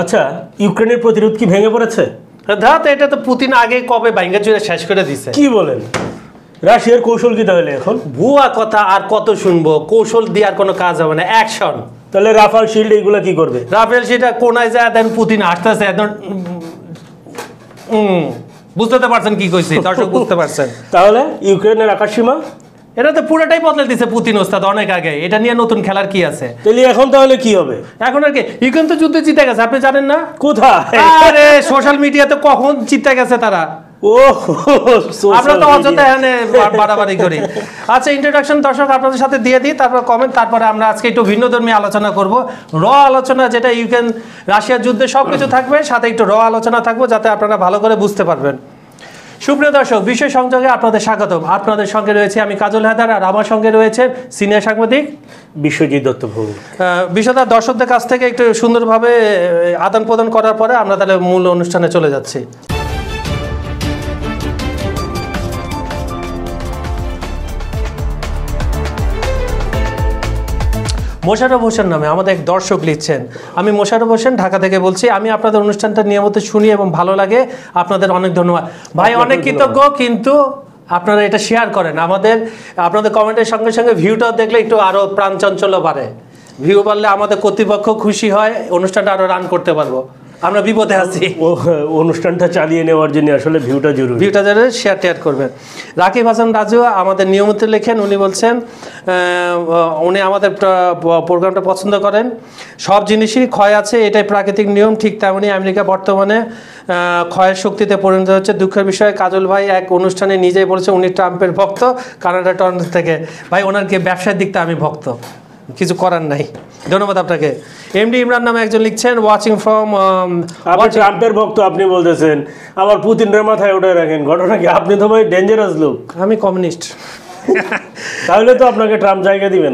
আচ্ছা, ইউক্রেনের প্রতিরোধ কি ভেঙে পড়েছে? ধাত এটা তো পুতিন আগে কবে ভাঙ্গা চুরে শেষ করে দিছে। কি বলেন? রাশিয়ার কৌশল কি তাহলে এখন? ভুয়া কথা আর কত শুনবো, কৌশল দিয়ে আর কোনো কাজ হবে না, অ্যাকশন। তাহলে রাফাল শিল্ড এগুলা কি করবে? রাফেল সেটা কোনায় যায় দেন পুতিন আসতেছে একদম। বুঝতে পারছেন কি কইছি? দর্শক বুঝতে পারছেন? তাহলে ইউক্রেনের আকাশসীমা এটা তো পুরোটাই বদলে দিছে পুতিন ওস্তাদ অনেক আগে। এটা নিয়ে নতুন খেলার কি আছে? তাহলে কি হবে? এখন আর কি ইউক্রেন তো যুদ্ধে জিতে গেছে, আপনি জানেন না? কোথায়? আরে সোশ্যাল মিডিয়াতে কখন জিতে গেছে তারা। আমরা তো অযথা এখানে বাড়াবাড়ি করি। আচ্ছা, ইন্ট্রোডাকশন দর্শক আপনাদের সাথে দিয়ে দিই, তারপর কমেন্ট, তারপরে আমরা আজকে একটু ভিন্নধর্মী আলোচনা করব। আলোচনা যেটা ইউক্রেন রাশিয়ার যুদ্ধে সবকিছু থাকবে, সাথে একটু আলোচনা থাকবে যাতে আপনারা ভালো করে বুঝতে পারবেন। সুপ্রিয় দর্শক, বিষয় সংযোগে আপনাদের স্বাগতম। আপনাদের সঙ্গে রয়েছে আমি কাজল হায়দার, আর আমার সঙ্গে রয়েছে সিনিয়র সাংবাদিক বিশ্বজিৎ দত্ত ভৌমিক। বিষয়টা দর্শকদের কাছ থেকে একটু সুন্দরভাবে আদান প্রদান করার পরে আমরা তাহলে মূল অনুষ্ঠানে চলে যাচ্ছি। মোশাররফ হোসেন নামে আমাদের এক দর্শক লিখছেন, আমি মোশাররফ হোসেন ঢাকা থেকে বলছি। আমি আপনাদের অনুষ্ঠানটা নিয়মিত শুনি এবং ভালো লাগে। আপনাদের অনেক ধন্যবাদ ভাই, অনেক কৃতজ্ঞ। কিন্তু আপনারা এটা শেয়ার করেন, আপনাদের কমেন্টের সঙ্গে সঙ্গে ভিউটাও দেখলে একটু আরও প্রাণচঞ্চলও বাড়ে। ভিউ বাড়লে আমাদের কর্তৃপক্ষ খুশি হয়, অনুষ্ঠানটা আরও রান করতে পারবো। আমরা বিপদে আছি, অনুষ্ঠানটা চালিয়ে নেওয়ার জন্য আসলে ভিউটা জরুরি। শেয়ার করবেন। রাকিব হাসান রাজু আমাদের নিয়মিত লেখেন, উনি বলছেন উনি আমাদের প্রোগ্রামটা পছন্দ করেন। সব জিনিসই ক্ষয় আছে, এটাই প্রাকৃতিক নিয়ম। ঠিক তেমনই আমেরিকা বর্তমানে ক্ষয়ের শক্তিতে পরিণত হচ্ছে। দুঃখের বিষয়ে কাজল ভাই এক অনুষ্ঠানে নিজেই বলেছে উনি ট্রাম্পের ভক্ত, কানাডা টরন্টো থেকে। ভাই, ওনারকে ব্যবসার দিকটা আমি ভক্ত, কিছু করার নাই। ধন্যবাদ আপনাকে। এমডি ইমরান নামে একজন লিখছেন, ওয়াচিং ফ্রম। ট্রাম্পের ভক্ত আপনি বলতেছেন, আবার পুতিনের মাথায় ওঠে রাখেন। ঘটনা কি? আপনি তো ভাই ডেঞ্জারাস লোক। আমি কমিউনিস্ট। তাহলে তো আপনাকে ট্রাম্প জায়গা দিবে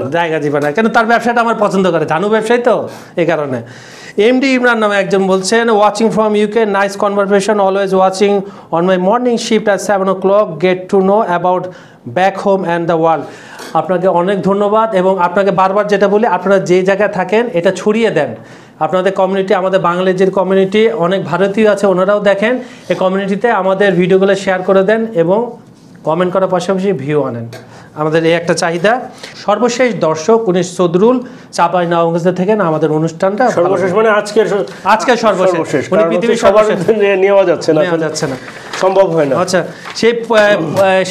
না। কেন? তার ব্যবসাটা আমার পছন্দ করে, ধানু ব্যবসায়ী তো, এই কারণে। এমডি ইমরান নামে একজন বলছেন, watching from UK, nice conversation, always watching on my morning shift at 7 o'clock, get to know about back home and the world. আপনাকে অনেক ধন্যবাদ। এবং আপনাকে বারবার যেটা বলি, আপনারা যে জায়গায় থাকেন এটা ছড়িয়ে দেন। আপনাদের কমিউনিটি, আমাদের বাংলাদেশের কমিউনিটি, অনেক ভারতীয় আছে, ওনারাও দেখেন। এই কমিউনিটিতে আমাদের ভিডিওগুলো শেয়ার করে দেন এবং কমেন্ট করার পাশাপাশি ভিউ আনেন। আমাদের এই একটা চাহিদা। সর্বশেষ দর্শক উনি সদরুল চাঁপাইনবাবগঞ্জ থেকে আমাদের অনুষ্ঠানটা সর্বশেষ মানে আজকের সর্বশেষ। উনি পৃথিবীর সর্বশেষ নেওয়া যাচ্ছে না, সম্ভব হয় না। আচ্ছা, সেই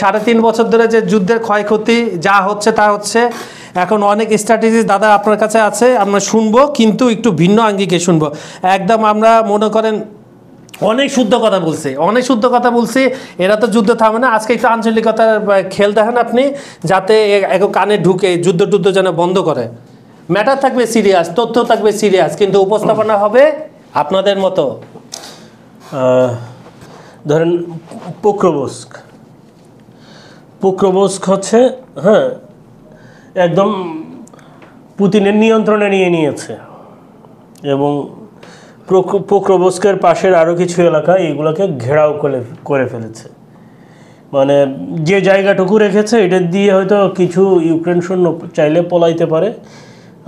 3.5 বছর ধরে যে যুদ্ধের ক্ষয়ক্ষতি যা হচ্ছে তা হচ্ছে। এখন অনেক স্ট্র্যাটেজি দাদা আপনার কাছে আছে, আমরা শুনবো, কিন্তু একটু ভিন্ন আঙ্গিকে শুনবো। একদম আমরা মনে করেন অনেক শুদ্ধ কথা বলছি। এরা তো যুদ্ধ থামে না। আজকে একটু আঞ্চলিকতার খেল দেখেন আপনি, যাতে এক কানে ঢুকে যুদ্ধ যেন বন্ধ করে। ম্যাটার থাকবে সিরিয়াস, তথ্য থাকবে সিরিয়াস, কিন্তু উপস্থাপনা হবে আপনাদের মতো। ধরেন পোক্রোভস্ক হচ্ছে একদম পুতিনের নিয়ন্ত্রণে নিয়েছে, এবং পোক্রোভস্কের পাশের আরও কিছু এলাকা এগুলোকে ঘেরাও করে ফেলেছে। মানে যে জায়গাটুকু রেখেছে এটা দিয়ে হয়তো কিছু ইউক্রেন সৈন্য চাইলে পলাইতে পারে,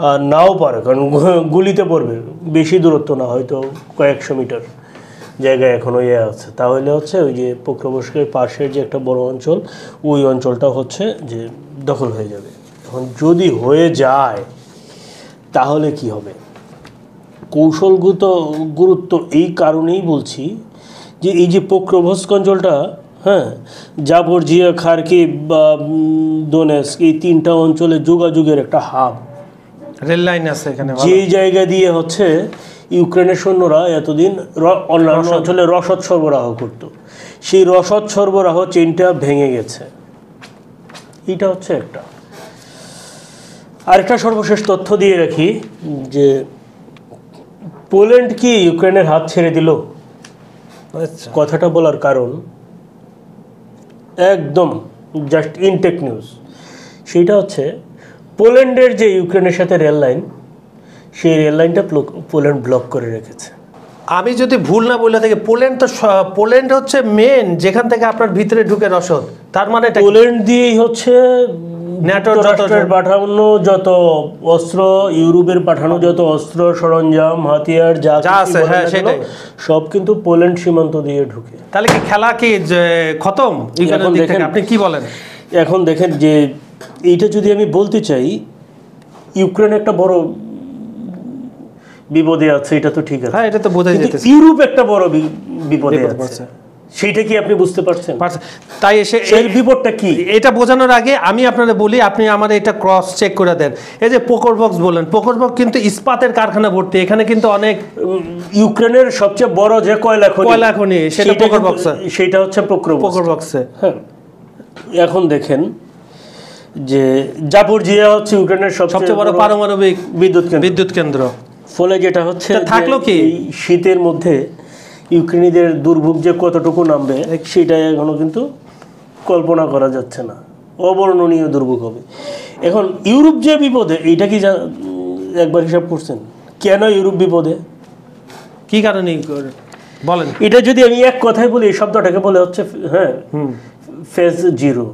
আর নাও পারে, কারণ গুলিতে পড়বে। বেশি দূরত্ব না, হয়তো কয়েকশো মিটার জায়গায় এখনও আছে। তাহলে হচ্ছে ওই যে পোক্রোভস্কের পাশের যে একটা বড় অঞ্চল, ওই অঞ্চলটা হচ্ছে যে দখল হয়ে যাবে। এখন যদি হয়ে যায় তাহলে কি হবে? কৌশলগত গুরুত্ব এই কারণেই বলছি যে এই যে পোক্রোভস্ক অঞ্চলটা, জাপোরজিয়া, খার্কিভ বা দোনেস্ক, এই 3টা অঞ্চলে যোগাযোগের একটা হাব, রেল লাইন আছে এখানে, যেই জায়গা দিয়ে হচ্ছে ইউক্রেনের সৈন্যরা এতদিন অন্যান্য অঞ্চলে রসদ সরবরাহ করত। সেই রসদ সরবরাহ চেইনটা ভেঙে গেছে। এইটা হচ্ছে একটা। আরেকটা সর্বশেষ তথ্য দিয়ে রাখি যে পোল্যান্ড কি ইউক্রেনের হাত ছেড়ে দিল? কথাটা বলার কারণ একদম জাস্ট ইনটেক নিউজ। সেইটা হচ্ছে পোল্যান্ডের যে ইউক্রেনের সাথে রেল লাইন, সেই রেল লাইনটা পোল্যান্ড ব্লক করে রেখেছে। আমি যদি ভুল না বলে থাকি, পোল্যান্ড হচ্ছে মেন, যেখান থেকে আপনার ভিতরে ঢুকে রসদ। তার মানে পোল্যান্ড দিয়েই হচ্ছে যুক্তরাষ্ট্রের পাঠানো যত অস্ত্র, ইউরোপের পাঠানো যত অস্ত্র সরঞ্জাম হাতিয়ার যা আছে, হ্যাঁ, সেটাই সব কিন্তু পোল্যান্ড সীমান্ত দিয়ে ঢুকে। তাহলে কি খেলা কি খতম? আপনি কি বলেন? এখন দেখেন যে এইটা যদি আমি বলতে চাই, ইউক্রেন একটা বড় বিপদে আছে, এটা তো ঠিক আছে, হ্যাঁ, এটা তো বোঝা যাচ্ছে। ইউরোপ একটা বড় বিপদে আছে, সেইটা কি আপনি বুঝতে পারছেন? তাই এসে এর বিপদটা কি এটা বোঝানোর আগে আমি আপনাদের বলি, আপনি আমাদের এটা ক্রস চেক করে দেন। এই যে পোকর বক্স বলেন, পোকর বক্স কিন্তু ইস্পাতের কারখানা ভর্তি, এখানে কিন্তু অনেক ইউক্রেনের সবচেয়ে বড় যে কয়লা খনি সেটা পোকর বক্স, সেটা হচ্ছে পোকর বক্সে। হ্যাঁ, এখন দেখেন যে জাপোরজিয়া হচ্ছে ইউক্রেনের সবচেয়ে বড় পারমাণবিক বিদ্যুৎ কেন্দ্র। ফলে যেটা হচ্ছে থাকলো কি শীতের মধ্যে ইউক্রেনীদের দুর্ভোগ যে কতটুকু নামবে সেটা এখনো কিন্তু কল্পনা করা যাচ্ছে না, অবর্ণনীয় দুর্ভোগ হবে। এখন ইউরোপ যে বিপদে, এইটা কি একবার হিসাব করছেন কেন ইউরোপ বিপদে, কি কারণে বলেন? এটা যদি আমি এক কথায় বলি, এই শব্দটাকে বলে হচ্ছে হ্যাঁ phase zero.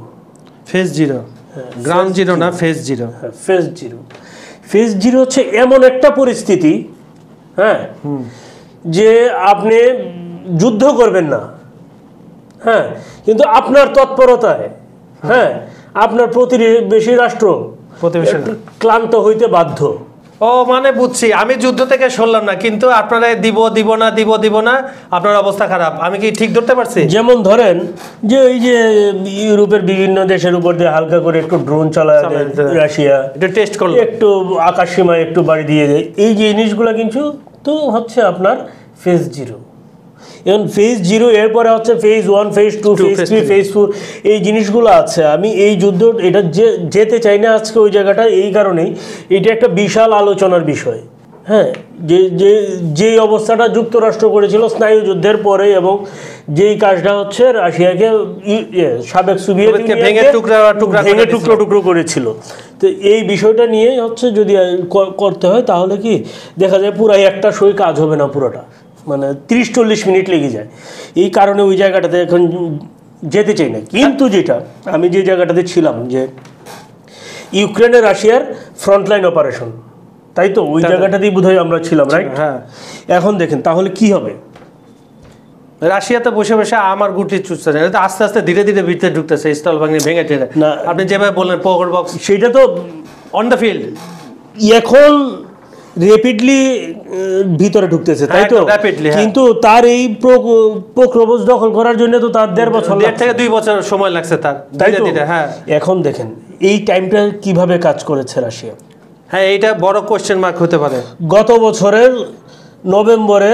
Phase zero, ground zero না, ফেজ জিরো। হ্যাঁ, ফেজ জিরো। ফেজ জিরো হচ্ছে এমন একটা পরিস্থিতি, হ্যাঁ, যে আপনি যুদ্ধ করবেন না, হ্যাঁ, কিন্তু আপনার তৎপরতায়, হ্যাঁ, আপনার প্রতিবেশী রাষ্ট্র ক্লান্ত হইতে বাধ্য। ও মানে বুঝছি, আমি যুদ্ধ থেকে সরলাম না, কিন্তু আপনারা দিব না, আপনার অবস্থা খারাপ। আমি কি ঠিক ধরতে পারছি? যেমন ধরেন যে ওই যে ইউরোপের বিভিন্ন দেশের উপর দিয়ে হালকা করে একটু ড্রোন চালায় রাশিয়া, এটা টেস্ট করলো, একটু আকাশ সীমায় একটু বাড়ি দিয়ে দেয়, এই জিনিসগুলো কিন্তু তো হচ্ছে আপনার ফেজ জিরো। এখন ফেজ জিরো এরপরে হচ্ছে ফেজ 1, ফেজ 2, ফেজ 3, ফেজ 4, এই জিনিসগুলো আছে। আমি এই যুদ্ধ এটা যেতে চাই না আজকে ওই জায়গাটা, এই কারণেই এটা একটা বিশাল আলোচনার বিষয়। হ্যাঁ, যে অবস্থাটা যুক্তরাষ্ট্র করেছিল স্নায়ু যুদ্ধের পরে, এবং যেই কাজটা হচ্ছে রাশিয়াকে সাবেক সোভিয়েত ভেঙে টুকরো করেছিল, তো এই বিষয়টা নিয়ে হচ্ছে যদি করতে হয় তাহলে কি দেখা যায় পুরাই একটা সই কাজ হবে না, পুরোটা মানে 30-40 মিনিট লেগে যায়। এই কারণে ওই জায়গাটাতে এখন যেতে চাই না। কিন্তু যেটা আমি যে জায়গাটাতে ছিলাম, যে ইউক্রেনের রাশিয়ার ফ্রন্টলাইন অপারেশন, তাই তো ওই জায়গাটাতেই বোধহয় আমরা ছিলাম, রাইট? হ্যাঁ। এখন দেখেন তাহলে কি হবে, রাশিয়াতে বসে বসে আমার গুটি চুষছে, আস্তে আস্তে ধীরে ধীরে ভিতরে ঢুকতেছে, স্থল ভাঙে ভেঙে টেরে না। আপনি যেভাবে বললেন পোকর বক্স, সেটা তো অন দ্য ফিল্ড এখন র্যাপিডলি ভিতরে ঢুকতেছে, তাই তো? কিন্তু তার এই প্রক্রবস দখল করার জন্য তো তার 1.5 বছর, 1.5 থেকে 2 বছর সময় লাগছে তার, তাই তো? হ্যাঁ। এখন দেখেন এই টাইমটা কিভাবে কাজ করেছে রাশিয়া। হ্যাঁ, এইটা বড় কোশ্চেন মার্ক হতে পারে। গত বছরের নভেম্বরে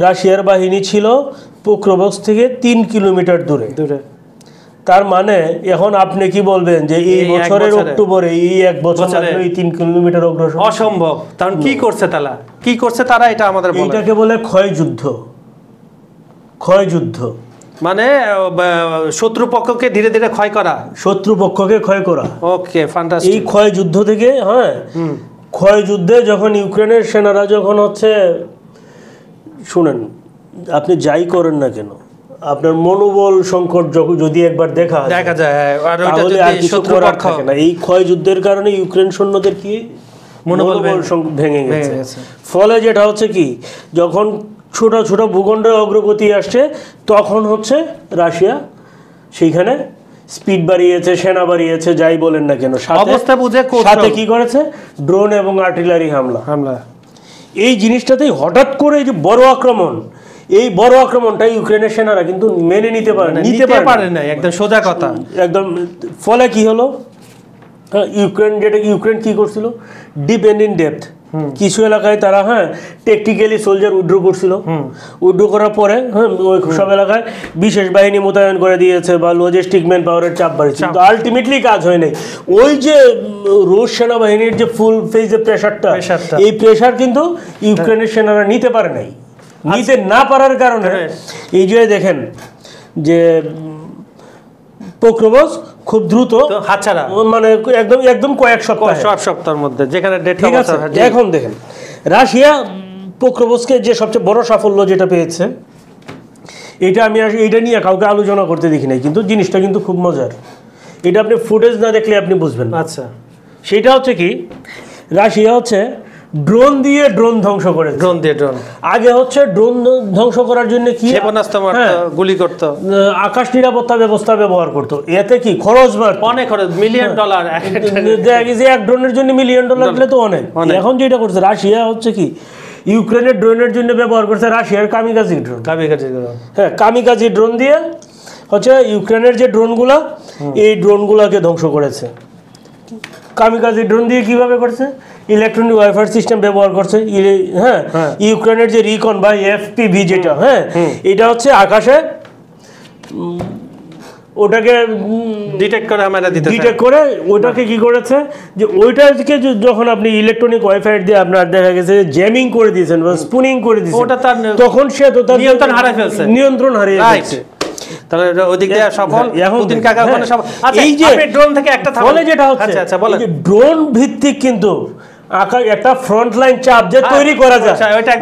রাশিয়ার বাহিনী ছিল পোক্রোবক্স থেকে 3 কিলোমিটার দূরে। তার মানে এখন আপনি কি বলবেন যে এই বছরের অক্টোবরে, এই 1 বছর এই 3 কিলোমিটার অগ্রসর অসম্ভব। কারণ কি করছে তারা এটা আমাদের বলে, এটাকে বলে ক্ষয় যুদ্ধ। মানে শত্রুপক্ষকে ধীরে ধীরে ক্ষয় করা, ওকে, ফ্যান্টাস্টিক। এই ক্ষয় যুদ্ধ থেকে, হ্যাঁ, ক্ষয় যুদ্ধে যখন ইউক্রেনের সেনারা যখন হচ্ছে, শুনেন, আপনি যাই করেন না কেন, আপনার মনোবল সংকট যদি একবার দেখা যায়, তাহলে আর কিছু করার থাকে না। এই ক্ষয় যুদ্ধের কারণে ইউক্রেন সৈন্যদের কি মনোবল ভেঙে গেছে। ফলে যেটা হচ্ছে কি, যখন ছোট ছোট ভূখণ্ডে অগ্রগতি আসছে, তখন হচ্ছে রাশিয়া সেইখানে স্পিড বাড়িয়েছে, সেনা বাড়িয়েছে, যাই বলেন না কেন, সাথে কি করেছে, ড্রোন এবং আর্টিলারি হামলা। এই জিনিসটাতেই হঠাৎ করে এই যে বড় আক্রমণ, এই বড় আক্রমণটা ইউক্রেনের সেনারা কিন্তু মেনে নিতে পারে না, একদম সোজা কথা, একদম। ফলে কি হলো, ইউক্রেন কি করছিল, ডিপ এন্ড ইন ডেপথ, কিছু এলাকায় তারা, হ্যাঁ, টেকটিক্যালি সোলজার উইথড্র করছিল, উইথড্র করার পরে, হ্যাঁ, ওই সব এলাকায় বিশেষ বাহিনী মোতায়েন করে দিয়েছে বা লজিস্টিক ম্যান পাওয়ারের চাপ বাড়িয়েছে, কিন্তু আলটিমেটলি কাজ হয় নাই। ওই যে রুশ সেনাবাহিনীর যে ফুল ফেজে প্রেশারটা, এই প্রেশার কিন্তু ইউক্রেনের সেনারা নিতে পারে নাই। নিতে না পারার কারণে এই যে দেখেন যে পোক্রোবস খুব দ্রুত হাতছাড়া, মানে একদম কয়েক সপ্তাহের মধ্যে, যেখানে এখন দেখেন রাশিয়া পোক্রোবসকে যে সবচেয়ে বড় সাফল্য যেটা পেয়েছে, এটা নিয়ে কাউকে আলোচনা করতে দেখি নাই, কিন্তু জিনিসটা কিন্তু খুব মজার। এটা আপনি ফুটেজ না দেখলে আপনি বুঝবেন না। আচ্ছা, সেটা হচ্ছে কি, রাশিয়া হচ্ছে ড্রোন দিয়ে ড্রোন ধ্বংস করে। ড্রোন দিয়ে ড্রোন আগে হচ্ছে ড্রোন ধ্বংস করার জন্য কি ক্ষেপণাস্ত্র মারতো, গুলি করতো, আকাশ নিরাপত্তা ব্যবস্থা ব্যবহার করতো। এতে কি খরচ বাড়তো, অনেক খরচ, $1,000,000 যে এক ড্রোনের জন্য $1,000,000 দিলে তো অনেক। এখন যেটা করছে রাশিয়া হচ্ছে কি, ইউক্রেনের ড্রোনের জন্য ব্যবহার করছে রাশিয়ার কামিকাজি ড্রোন। হ্যাঁ, কামিকাজি ড্রোন দিয়ে হচ্ছে ইউক্রেনের যে ড্রোনগুলা, এই ড্রোনগুলাকে ধ্বংস করেছে। কামিকাজি ড্রোন দিয়ে কিভাবে করছে, ইলেকট্রনিক ওয়ারফেয়ার সিস্টেম ব্যবহার করছে। হ্যাঁ, ইউক্রেনের যে রিকন বা এফপিভি যেটা, হ্যাঁ, এটা হচ্ছে আকাশে ওটাকে ডিটেক্ট করে ওটাকে কি করেছে, যে ওইটাকে যখন আপনি ইলেকট্রনিক ওয়াইফাই দিয়ে আপনার দেখা গেছে জ্যামিং করে দিয়েছেন বা স্পুনিং করে দিয়েছেন, তখন সে তো তার নিয়ন্ত্রণ হারিয়ে ফেলছে। তাহলে ওদিক দিয়ে সফল, পুতিন কাকা ওখানে সফল। আচ্ছা, এই যে ড্রোন থেকে একটা ফলে যেটা হচ্ছে, ড্রোন ভিত্তিক কিন্তু একটা ফ্রন্ট লাইন চাপ যে তৈরি করা যায়,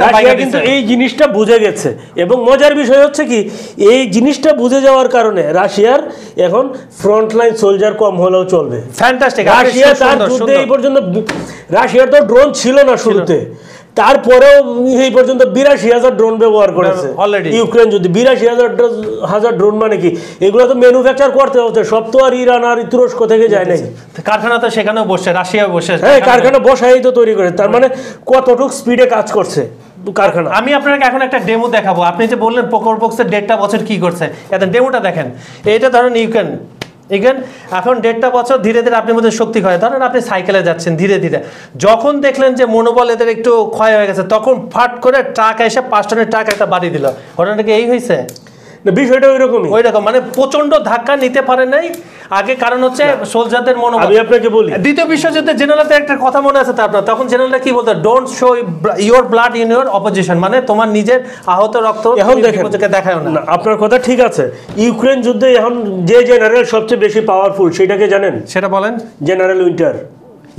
রাশিয়া কিন্তু এই জিনিসটা বুঝে গেছে। এবং মজার বিষয় হচ্ছে কি, এই জিনিসটা বুঝে যাওয়ার কারণে রাশিয়ার এখন ফ্রন্ট লাইন সোলজার কম হলেও চলবে। ফ্যান্টাস্টিক। রাশিয়া তার যুদ্ধে এই পর্যন্ত, রাশিয়ার তো ড্রোন ছিল না শুরুতে, তারপরেও এই পর্যন্ত 82,000 ড্রোন ব্যবহার করেছে ইউক্রেন যুদ্ধে। 82,000 ড্রোন মানে কি, এগুলো তো ম্যানুফ্যাকচার করতে হচ্ছে, সব তো আর ইরান আর তুরস্ক থেকে যায় নাই। কারখানা তো সেখানেও বসে, রাশিয়া বসে, হ্যাঁ, কারখানা বসাই তো তৈরি করে। তার মানে কতটুকু স্পিডে কাজ করছে কারখানা। আমি আপনাকে এখন একটা ডেমো দেখাবো। আপনি যে বললেন পোকরপক্সের 1.5 বছর কি করছে, এটা ডেমোটা দেখেন। এইটা ধরেন ইউক্রেন এখন 1.5 বছর ধীরে ধীরে আপনি মধ্যে শক্তি ক্ষয়। ধরেন আপনি সাইকেলে যাচ্ছেন ধীরে ধীরে, যখন দেখলেন যে মনোবল এদের একটু ক্ষয় হয়ে গেছে, তখন ফাট করে ট্রাক এসে 5 টনের ট্রাক একটা বাড়ি দিল। ঘটনাটা কি এই হয়েছে? বিষয়টা ওই রকম, মানে প্রচন্ড ধাক্কা নিতে পারে নাই আগে, কারণ হচ্ছে সোলজারদের মনোবল। আমি আপনাকে বলি, দ্বিতীয় বিশ্বযুদ্ধে জেনারেলদের একটা কথা মনে আছে তো আপনার, তখন জেনারেলরা কি বলতো, don't show your blood in your opposition, মানে তোমার নিজের আহত রক্ত এখন দেখায় না। আপনার কথা ঠিক আছে। ইউক্রেন যুদ্ধে এখন যে জেনারেল সবচেয়ে বেশি পাওয়ারফুল সেটাকে জানেন? সেটা বলেন। General winter.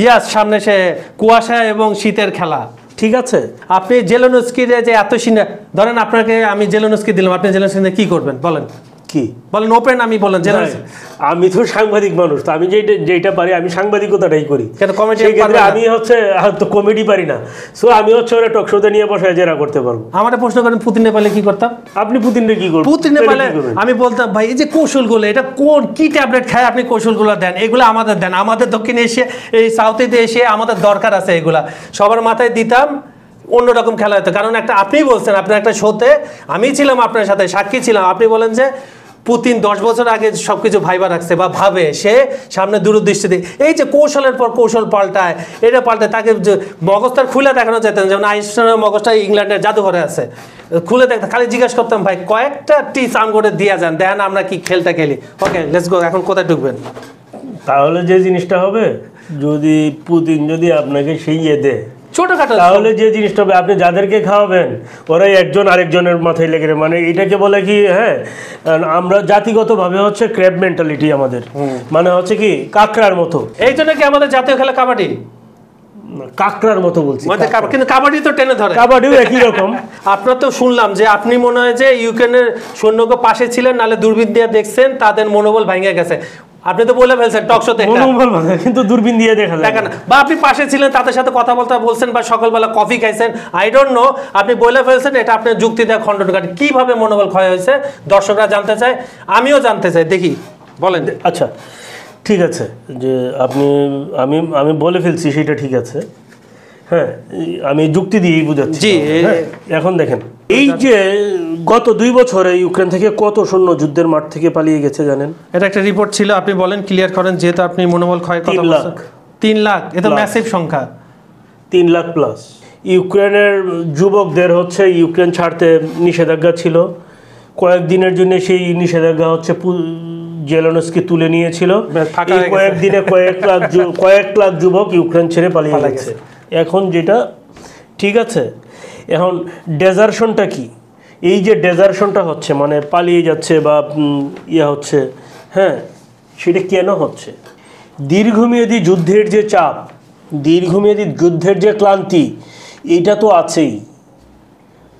ইয়াস, সামনে সে কুয়াশা এবং শীতের খেলা। ঠিক আছে, আপনি জেলেনস্কির যে এত সিনে, ধরেন আপনাকে আমি জেলেনস্কি দিলাম, আপনি জেলেনস্কি কি করবেন বলেন? কি বলেন? ওপেন আমি বলেন। আমি তো সাংবাদিক মানুষ, তো আমি যেটা পারি আমি সাংবাদিকতাটাই করি। কেন কমেডি? আমি হচ্ছে তো কমেডি পারি না, সো আমি হচ্ছে ওরা টক শোতে নিয়ে বসে জেরা করতে পারবো। আমার প্রশ্ন করেন পুতিন নেপালে কি করতাম? আপনি পুতিনে কি করবেন? পুতিন নেপালে আমি বলতাম, ভাই এই যে কৌশলগুলো, এটা কোন কি ট্যাবলেট খায় আপনি কৌশলগুলো দেন, এগুলো আমাদের দেন, আমাদের দক্ষিণ এশিয়া এই সাউথ এশিয়া আমাদের দরকার আছে, এগুলা সবার মাথায় দিতাম, অন্যরকম খেলা হতো। কারণ একটা আপনি বলছেন, আপনার একটা শোতে আমি ছিলাম, আপনার সাথে সাক্ষী ছিলাম, আপনি বলেন যে পুতিন 10 বছর আগে সবকিছু ভাইবা রাখছে বা ভাবে, সে সামনে দূরদৃষ্টি দিয়ে এই যে কৌশলের পর কৌশল পাল্টায়, এটা পাল্টায়, তাকে মগজটার খুলে দেখানো যেত। যেমন আইনস্টাইনের মগজটা ইংল্যান্ডের জাদুঘরে আছে, খুলে দেখতে খালি জিজ্ঞেস করতাম, ভাই কয়েকটা টিপস আম করে দিয়ে যান, দেখেন আমরা কি খেলটা খেলি। ওকে, লেটস গো, এখন কোথায় ঢুকবেন? তাহলে যে জিনিসটা হবে, যদি পুতিন যদি আপনাকে সেই দেয় ছোটখাটো, তাহলে যে জিনিসটা হবে, আপনি যাদেরকে খাওয়াবেন ওরাই একজন আরেকজনের মাথায় লেগে, মানে এটাকে বলে কি, হ্যাঁ, আমরা জাতিগতভাবে হচ্ছে ক্র্যাব মেন্টালিটি আমাদের, মানে হচ্ছে কি কাকড়ার মতো। এই জন্য কি আমাদের জাতীয় খেলা কাবাডি? কাকড়ার মতো বলছি, কিন্তু কাবাডি তো টেনে ধরে, কাবাডিও একই রকম। আপনার তো শুনলাম যে আপনি মনে হয় যে ইউক্রেনের সৈন্যকে পাশে ছিলেন, নালে দূরবীন দিয়ে দেখছেন, তাদের মনোবল ভেঙে গেছে। আপনি তো বলে ফেলছেন টক শোতে, কিন্তু দূরবীন দিয়ে দেখা যায় না। বা আপনি পাশে ছিলেন, তাদের সাথে কথা বলতে বলছেন, বা সকালবেলা কফি খাইছেন, আই ডোন্ট নো, আপনি বলে ফেলছেন, এটা আপনার যুক্তি দেওয়া খণ্ডন কাটে। কিভাবে মনোবল ক্ষয় হয়েছে দর্শকরা জানতে চায়, আমিও জানতে চাই, দেখি বলেন। আচ্ছা ঠিক আছে, যে আপনি আমি বলে ফেলছি সেটা ঠিক আছে, হ্যাঁ, আমি যুক্তি দিয়েই বুঝাচ্ছি। জি, এখন দেখেন, এই যে গত 2 বছরে ইউক্রেন থেকে কত সৈন্য যুদ্ধের মাঠ থেকে পালিয়ে গেছে জানেন? এটা একটা রিপোর্ট ছিল, আপনি বলেন, ক্লিয়ার করেন, যেহেতু আপনি মনোবল ক্ষয় কথা বলছেন। 3 লাখ, এটা ম্যাসিভ সংখ্যা, 3 লাখ প্লাস। ইউক্রেনের যুবকদের হচ্ছে ইউক্রেন ছাড়তে নিষেধাজ্ঞা ছিল, কয়েকদিনের জন্য সেই নিষেধাজ্ঞা হচ্ছে জেলেনস্কি তুলে নিয়েছিল। এই কয়েকদিনে কয়েক লাখ যুবক ইউক্রেন ছেড়ে পালিয়ে গেছে। এখন যেটা ঠিক আছে, এখন ডেজার্শনটা কি, এই যে ডেজার্শনটা হচ্ছে, মানে পালিয়ে যাচ্ছে বা হচ্ছে, হ্যাঁ, সেটা কেন হচ্ছে? দীর্ঘমেয়াদী যুদ্ধের যে চাপ, দীর্ঘমেয়াদী যুদ্ধের যে ক্লান্তি, এইটা তো আছেই।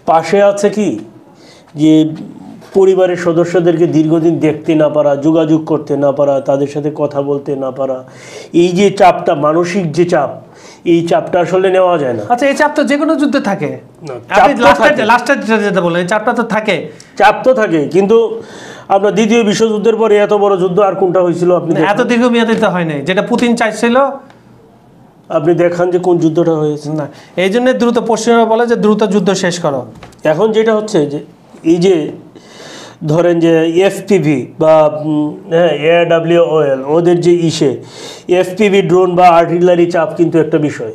পাশে আছে কি, যে পরিবারের সদস্যদেরকে দীর্ঘদিন দেখতে না পারা, যোগাযোগ করতে না পারা, তাদের সাথে কথা বলতে না পারা, এই যে চাপটা, মানসিক যে চাপ, এই চাপটা আসলে নেওয়া যায় না। আচ্ছা, এই চাপ তো যে কোনো যুদ্ধে থাকে। চাপ তো আপনি লাস্টের যেটা বলেন, এই চাপটা তো থাকে। চাপ তো থাকে, কিন্তু আপনার দ্বিতীয় বিশ্বযুদ্ধের পরে এত বড় যুদ্ধ আর কোনটা হয়েছিল? আপনি এত দীর্ঘমেয়াদী তো হয় নাই, যেটা পুতিন চাইছিল। আপনি দেখান যে কোন যুদ্ধটা হয়েছে। না, এই জন্য দ্রুত পশ্চিমা বলে যে দ্রুত যুদ্ধ শেষ করো। এখন যেটা হচ্ছে যে এই যে ধরেন যে এফপিভি বা AWOL ওদের যে এফপিভি ড্রোন বা আর্টিলারি চাপ কিন্তু একটা বিষয়।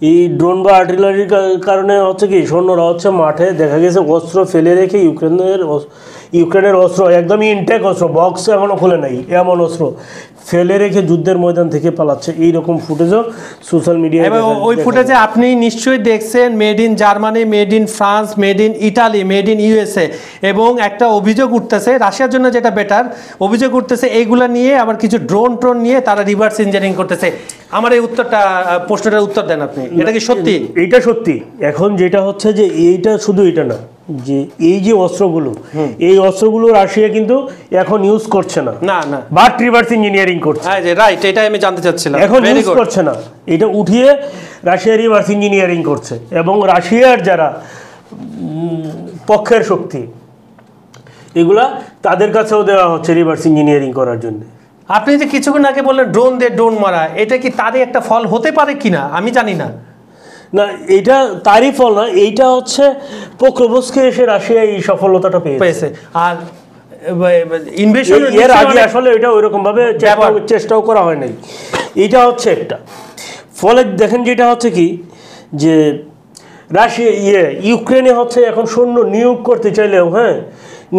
এই ড্রোন বা আর্টিলারির কারণে হচ্ছে কি, সৈন্যরা হচ্ছে মাঠে দেখা গেছে অস্ত্র ফেলে রেখে ইউক্রেনের অস্ত্র একদমই ইনটেক অস্ত্র, বক্স এখনও খোলে নাই, এমন অস্ত্র ফেলে রেখে যুদ্ধের ময়দান থেকে পালাচ্ছে। এইরকম ফুটেজও সোশ্যাল মিডিয়ায়। এবং ওই ফুটেজে আপনি নিশ্চয়ই দেখছেন made in Germany, made in France, made in Italy, made in USA. এবং একটা অভিযোগ উঠতেছে, রাশিয়ার জন্য যেটা বেটার, অভিযোগ উঠতেছে এইগুলা নিয়ে আবার কিছু ড্রোন নিয়ে তারা রিভার্স ইঞ্জিনিয়ারিং করতেছে। আমার এই প্রশ্নটার উত্তর দেন আপনি, এটা কি সত্যি? এইটা সত্যি। এখন যেটা হচ্ছে যে এইটা শুধু এটা না, যে এই যে অস্ত্রগুলো, এই অস্ত্রগুলো রাশিয়া কিন্তু এখন ইউজ করছে না, বাট রিভার্স ইঞ্জিনিয়ারিং করছে। রাইট, এটাই আমি জানতে চাচ্ছিলাম। এখন ইউজ করছে না, এটা উঠিয়ে রাশিয়া রিভার্স ইঞ্জিনিয়ারিং করছে। এবং রাশিয়ার যারা পক্ষের শক্তি, এগুলা তাদের কাছেও দেওয়া হচ্ছে রিভার্স ইঞ্জিনিয়ারিং করার জন্য। আপনি যে কিছুক্ষণ আগে বললেন ড্রোন দিয়ে ড্রোন মারা, এটা কি তারই একটা ফল হতে পারে কিনা আমি জানি না। না, এইটা তারই ফল না, এইটা হচ্ছে পোক্রোভস্কে এসে রাশিয়া এই সফলতাটা পেয়েছে। আর ইনভেশন এর আগে আসলে এটা ওইরকম ভাবে চেষ্টাও করা হয় নাই। এইটা হচ্ছে একটা ফলে দেখেন যেটা হচ্ছে কি, যে রাশিয়া ইউক্রেনে হচ্ছে এখন সৈন্য নিয়োগ করতে চাইলেও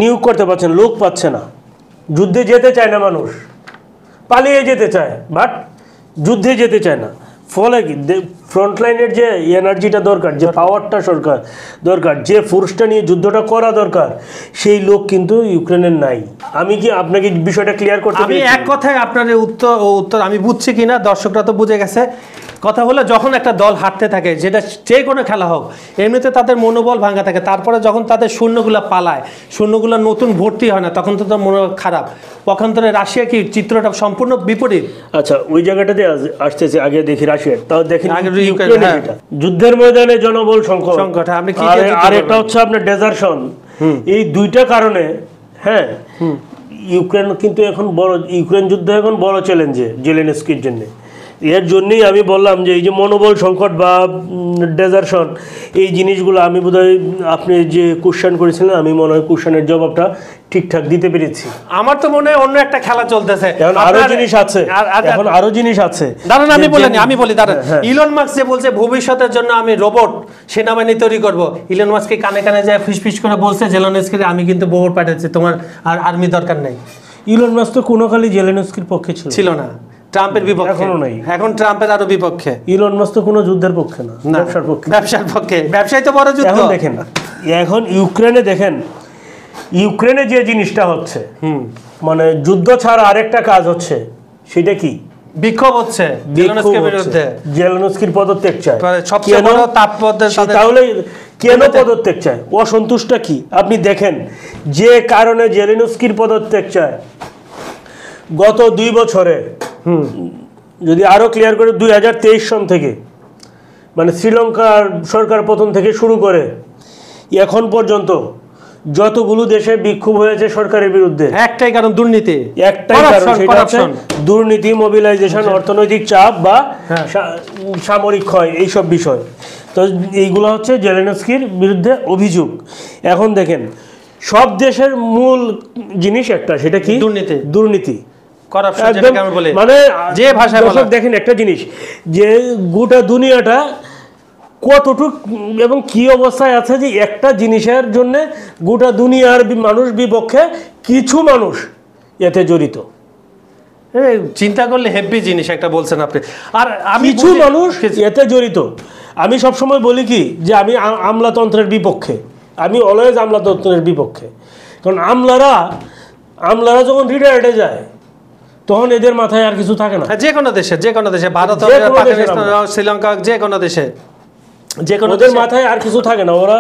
নিয়োগ করতে পারছে না, লোক পাচ্ছে না। যুদ্ধে যেতে চায় না মানুষ, পালিয়ে যেতে চায়, বাট যুদ্ধে যেতে চায় না। ফলে কি, ফ্রন্টলাইনের যে এনার্জিটা দরকার, যে পাওয়ারটা দরকার, যে ফোর্সটা নিয়ে যুদ্ধটা করা দরকার, সেই লোক কিন্তু ইউক্রেনের নাই। আমি কি আপনাকে বিষয়টা ক্লিয়ার করতে আমি এক কথায় আপনার উত্তর আমি বুঝছি কিনা, দর্শকরা তো বুঝে গেছে। কথা হলো, যখন একটা দল হারতে থাকে, যেটা যে কোনো খেলা হোক, এমনিতে তাদের মনোবল ভাঙা থাকে। তারপরে যখন তাদের শূন্যগুলো পালায়, শূন্যগুলো নতুন ভর্তি হয় না, তখন তো তার মনোবল খারাপ। পক্ষান্তরে রাশিয়া কি চিত্রটা সম্পূর্ণ বিপরীত। আচ্ছা, ওই জায়গাটাতে আসতেছে, আগে দেখি রাশিয়ার, তাও দেখি যুদ্ধের ময়দানে জনবল সংকট, আর একটা হচ্ছে আপনার ডেজার্শন। এই দুইটা কারণে ইউক্রেন কিন্তু এখন ইউক্রেন যুদ্ধ এখন বড় চ্যালেঞ্জে জেলেনস্কির জন্য। এর জন্যই আমি বললাম যে এই যে মনোবল সংকট বা ডেজার্শন, এই জিনিসগুলো আমি বোধহয় আপনি যে কোশ্চেন করেছিলেন, আমি মনে হয় কোশ্চেনের জবাবটা ঠিকঠাক দিতে পেরেছি। আমার তো মনে হয় অন্য একটা খেলা চলতেছে, এখন আরো জিনিস আছে, এখন আরো জিনিস আছে। দাঁড়ান, আমি বলি দাঁড়ান। ইলন মাস্ক যে বলছে ভবিষ্যতের জন্য আমি রোবট সেনাবাহিনী তৈরি করব, ইলন মাস্ককে কানে কানে যায় ফিস করে বলছে জেলেনস্কিকে, আমি কিন্তু রোবট পাঠাচ্ছি, তোমার আর আর্মি দরকার নেই। ইলন মাস্ক তো কোনোকালই জেলেনস্কির পক্ষে ছিল না, ট্রাম্পের বিপক্ষে। এখনো নাই, এখন ট্রাম্পের আরো বিপক্ষে। ইলন মাস্ক তো কোনো যুদ্ধের পক্ষে না, ব্যবসার পক্ষে। ব্যবসায় তো বড় যুদ্ধ। এখন দেখেন, এখন ইউক্রেনে দেখেন, ইউক্রেনে যে জিনিসটা হচ্ছে, মানে যুদ্ধ ছাড়া আরেকটা কাজ হচ্ছে, সেটা কি? বিক্ষোভ হচ্ছে জেলেনস্কির বিরুদ্ধে। জেলেনস্কির পদত্যাগ চায় সবচেয়ে বড় তাৎপর্যের সাথে। তাহলে কেন পদত্যাগ চায়? অসন্তুষ্ট কি? আপনি দেখেন যে কারণে জেলেনস্কির পদত্যাগ চায়, গত 2 বছরে, যদি আরো ক্লিয়ার করে 2023 সন থেকে, মানে শ্রীলঙ্কার সরকার পতন থেকে শুরু করে এখন পর্যন্ত যতগুলো দেশে বিক্ষোভ হয়েছে সরকারের বিরুদ্ধে, একটাই কারণ, দুর্নীতি। একটাই কারণ, সেটা হচ্ছে দুর্নীতি, মোবিলাইজেশন, অর্থনৈতিক চাপ বা সামরিক ক্ষয়, এইসব বিষয়। তো এইগুলো হচ্ছে জেলেনস্কির বিরুদ্ধে অভিযোগ। এখন দেখেন, সব দেশের মূল জিনিস একটা, সেটা কি? দুর্নীতি। মানে যে ভাষায় দেখেন একটা জিনিস, যে গোটা দুনিয়াটা কতটুক এবং কি অবস্থায় আছে, যে একটা জিনিসের জন্য গোটা দুনিয়ার মানুষ বিপক্ষে, কিছু মানুষ এতে জড়িত। চিন্তা করলে হেভি জিনিস একটা বলছেন আপনি। আর কিছু মানুষ এতে জড়িত। আমি সবসময় বলি কি, যে আমি আমলাতন্ত্রের বিপক্ষে, আমি অলওয়েজ আমলাতন্ত্রের বিপক্ষে। কারণ আমলারা যখন রিটায়ার্ডে যায়, তখন এদের মাথায় আর কিছু থাকে না। যে কোনো দেশে, ভারত, পাকিস্তান, শ্রীলঙ্কা, যে কোনো দেশে, ওদের মাথায় আর কিছু থাকে না। ওরা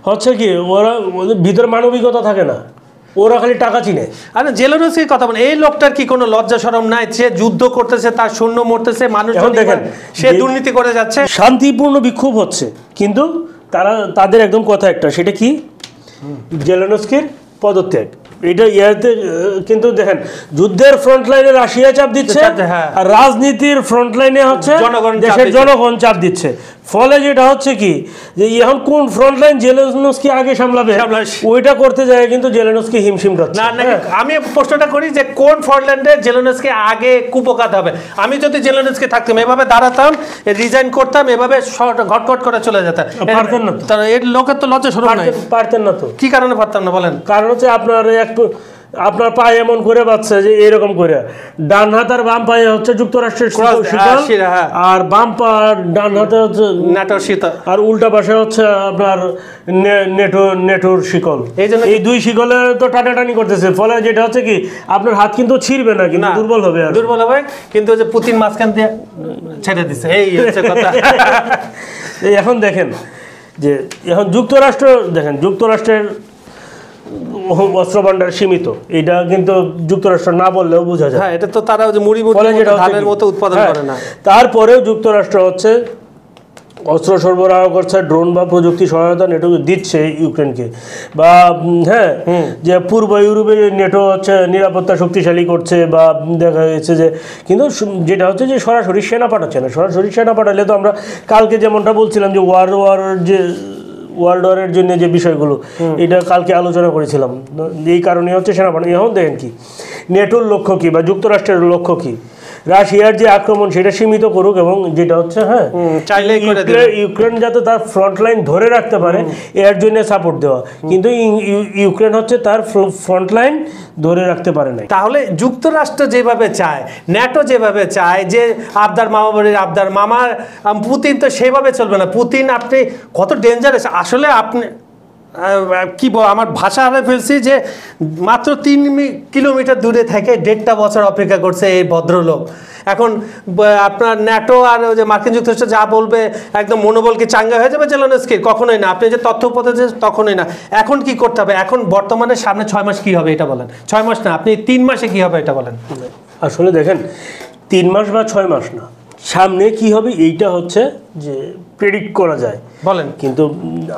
হচ্ছে কি ওরা ওদের ভিতরে মানবিকতা থাকে না, ওরা খালি টাকা চিনে। আরে জেলেনস্কির কথা বলেন, এই লোকটার কি কোনো লজ্জা শরম নাই? সে যুদ্ধ করতেছে, তার সৈন্য মরতেছে, মানুষ দেখেন সে দুর্নীতি করে যাচ্ছে। শান্তিপূর্ণ বিক্ষোভ হচ্ছে, কিন্তু তাদের একদম কথা একটা, সেটা কি জেলেনস্কির পদত্যাগ। এটা ইয়াতে কিন্তু দেখেন যুদ্ধের ফ্রন্ট লাইনে রাশিয়া চাপ দিচ্ছে, আর রাজনীতির ফ্রন্ট লাইনে হচ্ছে দেশের জনগণ চাপ দিচ্ছে। ফলে যেটা হচ্ছে কি যে এখন কোন ফ্রন্ট লাইন জেলেনস্কি আগে সামলাবে ওইটা করতে যায়, কিন্তু জেলেনস্কি হিমশিম খাচ্ছে। না আমি প্রশ্নটা করি যে কোন ফ্রন্ট লাইনে জেলেনস্কি আগে কুপকাত হবে? আমি যদি জেলেনস্কি থাকতাম এভাবে দাঁড়াতাম, রিজাইন করতাম, এভাবে ঘটঘট করে চলে যেতাম। পারতেন না তো, এর লোকের তো লজ্জা শরম নাই। পারতেন না তো। কি কারণে পারতাম না বলেন? কারণ হচ্ছে আপনার পায়ে এমন করে বাচ্ছে যে এরকম করে ডান হাত আর বাম পায়ে হচ্ছে যুক্তরাষ্ট্রের শিকল, আর বাম পা ডান হাতে হচ্ছে ন্যাটোর শিকল, আর উল্টা পাশে হচ্ছে আপনার নেটোর শিকল। এই দুই শিকলে তো টানাটানি করতেছে, ফলে যেটা হচ্ছে কি আপনার হাত কিন্তু ছিঁড়বে না, কিন্তু দুর্বল হবে, দুর্বল হবে, কিন্তু যে পুতিন মাঝখান দিয়ে ছেড়ে দিচ্ছে, এই হচ্ছে কথা। এখন দেখেন যে এখন যুক্তরাষ্ট্রের অস্ত্র ভান্ডার সীমিত, এটা কিন্তু যুক্তরাষ্ট্র না বললেও বোঝা যায়। এটা তো তারা যে মুড়ি ধানের মতো উৎপাদন করে না। তারপরেও যুক্তরাষ্ট্র হচ্ছে অস্ত্র সরবরাহ করছে, ড্রোন বা প্রযুক্তি সহায়তা নেটো দিচ্ছে ইউক্রেনকে, বা যে পূর্ব ইউরোপে নেটো হচ্ছে নিরাপত্তা শক্তিশালী করছে, বা দেখা গেছে যে, কিন্তু যেটা হচ্ছে যে সরাসরি সেনা পাঠাচ্ছে না। সরাসরি সেনা পাঠালে তো আমরা কালকে যেমনটা বলছিলাম যে ওয়ার্ল্ড ওয়ারের জন্য যে বিষয়গুলো, এটা কালকে আলোচনা করেছিলাম, এই কারণে হচ্ছে সেনা পাঠানো। এখন দেখেন কি নেটোর লক্ষ্য কি বা যুক্তরাষ্ট্রের লক্ষ্য কি, রাশিয়ার যে আক্রমণ সেটা সীমিত করুক, এবং যেটা হচ্ছে ইউক্রেন যাতে তার ফ্রন্ট লাইন ধরে রাখতে পারে এর জন্য সাপোর্ট দেওয়া, কিন্তু ইউক্রেন হচ্ছে তার ফ্রন্ট লাইন ধরে রাখতে পারে না। তাহলে যুক্তরাষ্ট্র যেভাবে চায়, ন্যাটো যেভাবে চায় যে আবদার মামা বাড়ির আবদার মামা, পুতিন তো সেভাবে চলবে না। পুতিন আপনি কত ডেঞ্জারাস আসলে, আপনি কি আমার ভাষা হারিয়ে ফেলছি যে মাত্র 3 কিলোমিটার দূরে থেকে 1.5 বছর অপেক্ষা করছে এই ভদ্রলোক। এখন আপনার ন্যাটো আর যে মার্কিন যুক্তরাষ্ট্র যা বলবে একদম মনোবল কি চাঙ্গা হয়ে যাবে জেলেনস্কির? কখনোই না। আপনি যে তথ্য উপদেশ তখনই না। এখন কি করতে হবে? এখন বর্তমানে সামনে 6 মাস কি হবে এটা বলেন। 6 মাস না, আপনি 3 মাসে কি হবে এটা বলেন। আসলে দেখেন 3 মাস বা 6 মাস না, সামনে কি হবে এইটা হচ্ছে যে প্রেডিক্ট করা যায় বলেন, কিন্তু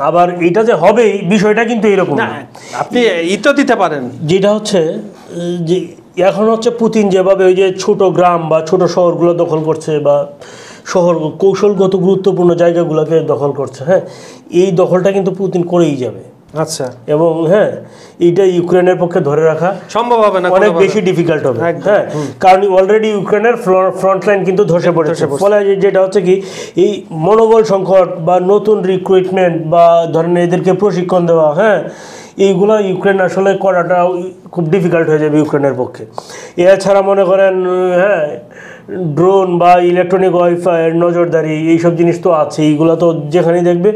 আবার এটা যে হবে বিষয়টা কিন্তু এরকম না। আপনি তো দিতে পারেন, যেটা হচ্ছে যে এখন হচ্ছে পুতিন যেভাবে ওই যে ছোট গ্রাম বা ছোট শহরগুলো দখল করছে, বা শহর কৌশলগত গুরুত্বপূর্ণ জায়গাগুলোকে দখল করছে, এই দখলটা কিন্তু পুতিন করেই যাবে। আচ্ছা, এবং এইটা ইউক্রেনের পক্ষে ধরে রাখা সম্ভব হবে না, অনেক বেশি ডিফিকাল্ট হবে। কারণ অলরেডি ইউক্রেনের ফ্রন্ট লাইন কিন্তু ধসে পড়েছে। ফলে যেটা হচ্ছে কি এই মনোবল সংকট বা নতুন রিক্রুটমেন্ট বা ধরেন এদেরকে প্রশিক্ষণ দেওয়া, এইগুলো ইউক্রেন আসলে করাটা খুব ডিফিকাল্ট হয়ে যাবে ইউক্রেনের পক্ষে। এছাড়া মনে করেন ড্রোন বা ইলেকট্রনিক ওয়াইফাইয়ের নজরদারি এইসব জিনিস তো আছে, এইগুলো তো যেখানেই দেখবে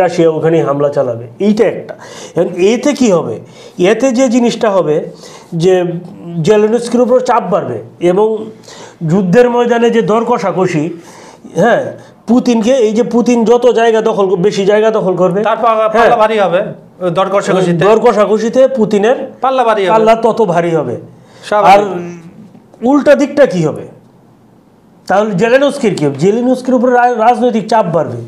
রাশিয়া ওখানেই হামলা চালাবে, এইটা একটা। এখন এতে কি হবে, এতে যে জিনিসটা হবে যে জেলেনস্কির উপর চাপ বাড়বে, এবং যুদ্ধের ময়দানে যে দর কষাকষি, পুতিনকে এই যে পুতিন যত জায়গা বেশি জায়গা দখল করবে, পাল্লা ভারী হবে। দর কষাকষিতে পুতিনের পাল্লা তত ভারী হবে। আর উল্টা দিকটা কি হবে, তাহলে জেলেনস্কির কি হবে? জেলেনস্কির উপরে রাজনৈতিক চাপ বাড়বে,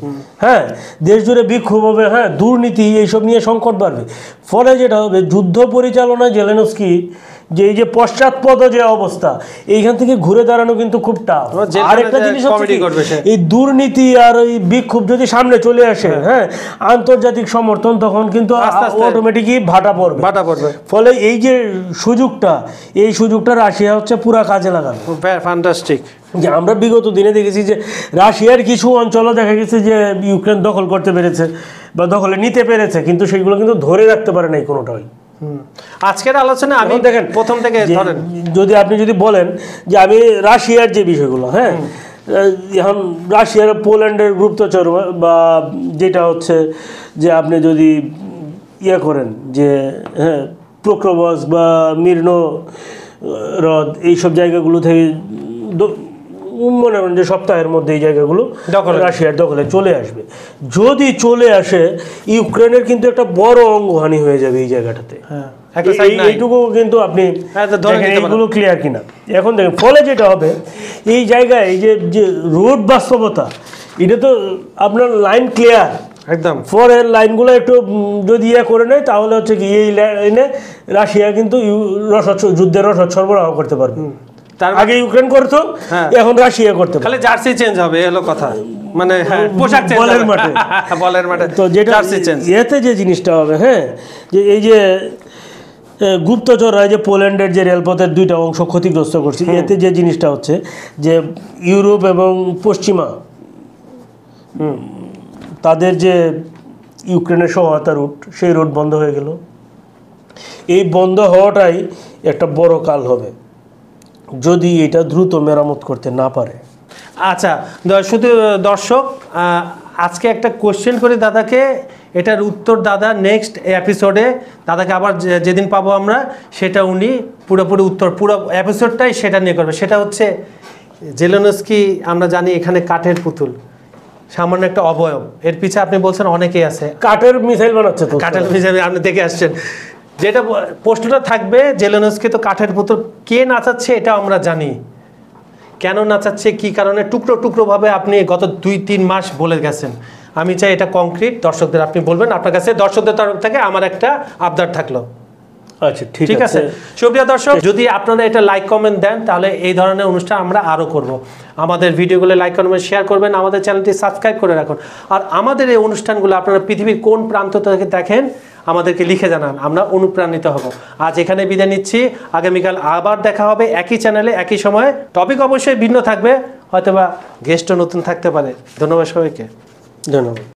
দেশ জুড়ে বিক্ষোভ হবে, দুর্নীতি এইসব নিয়ে সংকট বাড়বে। ফলে যেটা হবে যুদ্ধ পরিচালনায় জেলেনস্কি যে এই যে পশ্চাৎপদ যে অবস্থা, এইখান থেকে ঘুরে দাঁড়ানো কিন্তু খুব টাফ। আরেকটা জিনিস হচ্ছে এই দুর্নীতি আর ওই বিক্ষোভ যদি সামনে চলে আসে, আন্তর্জাতিক সমর্থন তখন কিন্তু অটোমেটিকই ভাটা পড়বে। ফলে এই যে সুযোগটা রাশিয়া হচ্ছে পুরা কাজে লাগাবে। ফ্যান্টাস্টিক। যে আমরা বিগত দিনে দেখেছি যে রাশিয়ার কিছু অঞ্চলও দেখা গেছে যে ইউক্রেন দখল করতে পেরেছে বা দখলে নিতে পেরেছে, কিন্তু সেগুলো কিন্তু ধরে রাখতে পারে নাই কোনোটাই। আজকের আলোচনা আমি দেখেন প্রথম থেকে ধরেন, আপনি যদি বলেন যে আমি রাশিয়ার যে বিষয়গুলো, এখন রাশিয়ার পোল্যান্ডের গুপ্তচর বা যেটা হচ্ছে যে আপনি যদি করেন যে পোক্রোভস্ক বা মির্নো হ্রদ এইসব জায়গাগুলো থেকে মনে করেন যে সপ্তাহের মধ্যে এই জায়গাগুলো দখলে। রাশিয়ার দখলে চলে আসবে। যদি চলে আসে ইউক্রেনের কিন্তু একটা বড় অঙ্গহানি হয়ে যাবে এই জায়গাটাতে। হ্যাঁ, একটা side নাই। এইটুকু কিন্তু আপনি হ্যাঁ, তো ধরে দেখেন নিতে পারেন। এইগুলো ক্লিয়ার কিনা। এখন দেখেন ফলে যেটা হবে এই জায়গায় এই যে যে রোড বাস্তবতা, এটা তো আপনার লাইন ক্লিয়ার, একদম পরের লাইনগুলো একটু যদি ইয়ে করে নেয় তাহলে হচ্ছে কি এই লাইনে রাশিয়া কিন্তু যুদ্ধের রসদ সরবরাহ করতে পারবে। তার আগে ইউক্রেন করতো, হ্যাঁ। এখন রাশিয়া করতে পারে। খালি জার্সি চেঞ্জ হবে এলো কথা, মানে হ্যাঁ পোশাক চেঞ্জ বলের হবে মাঠে। বলের মাঠে তো যেটা জার্সি চেঞ্জ। এতে যে জিনিসটা হবে, হ্যাঁ, যে এই যে গুপ্তচররা যে পোল্যান্ডের যে রেলপথের 2টা অংশ ক্ষতিগ্রস্ত করছে, এতে যে জিনিসটা হচ্ছে যে ইউরোপ এবং পশ্চিমা তাদের যে ইউক্রেনের সহায়তা রুট, সেই রুট বন্ধ হয়ে গেল। এই বন্ধ হওয়াটাই একটা বড় কাল হবে যদি এটা দ্রুত মেরামত করতে না পারে। আচ্ছা, শুধু দর্শক আজকে একটা কোশ্চেন করি দাদাকে, এটার উত্তর দাদা নেক্সট এপিসোডে দাদাকে আবার যেদিন পাবো আমরা, সেটা উনি পুরোপুরি উত্তর পুরো এপিসোডটাই সেটা নিয়ে করবে। সেটা হচ্ছে জেলেনস্কি আমরা জানি এখানে কাঠের পুতুল, সামান্য একটা অবয়ব, এর পিছে আপনি বলছেন অনেকেই আছে, কাঠের মিসাইল বানাচ্ছে তো। কাঠের মিসাইল আপনি দেখে আসছেন, যেটা প্রশ্নটা থাকবে জেলেনস্কি তো কাঠের পুতুল, কে নাচাচ্ছে এটা আমরা জানি, কেন নাচাচ্ছে, কি কারণে, টুকরো টুকরোভাবে আপনি গত 2-3 মাস বলে গেছেন। আমি চাই এটা কংক্রিট দর্শকদের আপনি বলবেন। আপনার কাছে দর্শকদের তরফ থেকে আমার একটা আবদার থাকলো। আচ্ছা, ঠিক আছে। সুপ্রিয় দর্শক, যদি আপনারা এটা লাইক কমেন্ট দেন তাহলে এই ধরনের অনুষ্ঠান আমরা আরও করব। আমাদের ভিডিওগুলো লাইক কমেন্ট শেয়ার করবেন, আমাদের চ্যানেলটি সাবস্ক্রাইব করে রাখুন। আর আমাদের এই অনুষ্ঠানগুলো আপনারা পৃথিবীর কোন প্রান্ত থেকে দেখেন আমাদেরকে লিখে জানান, আমরা অনুপ্রাণিত হব। আজ এখানে বিদায় নিচ্ছি, আগামীকাল আবার দেখা হবে একই চ্যানেলে একই সময়ে। টপিক অবশ্যই ভিন্ন থাকবে, হয়তোবা গেস্টও নতুন থাকতে পারে। ধন্যবাদ সবাইকে। ধন্যবাদ।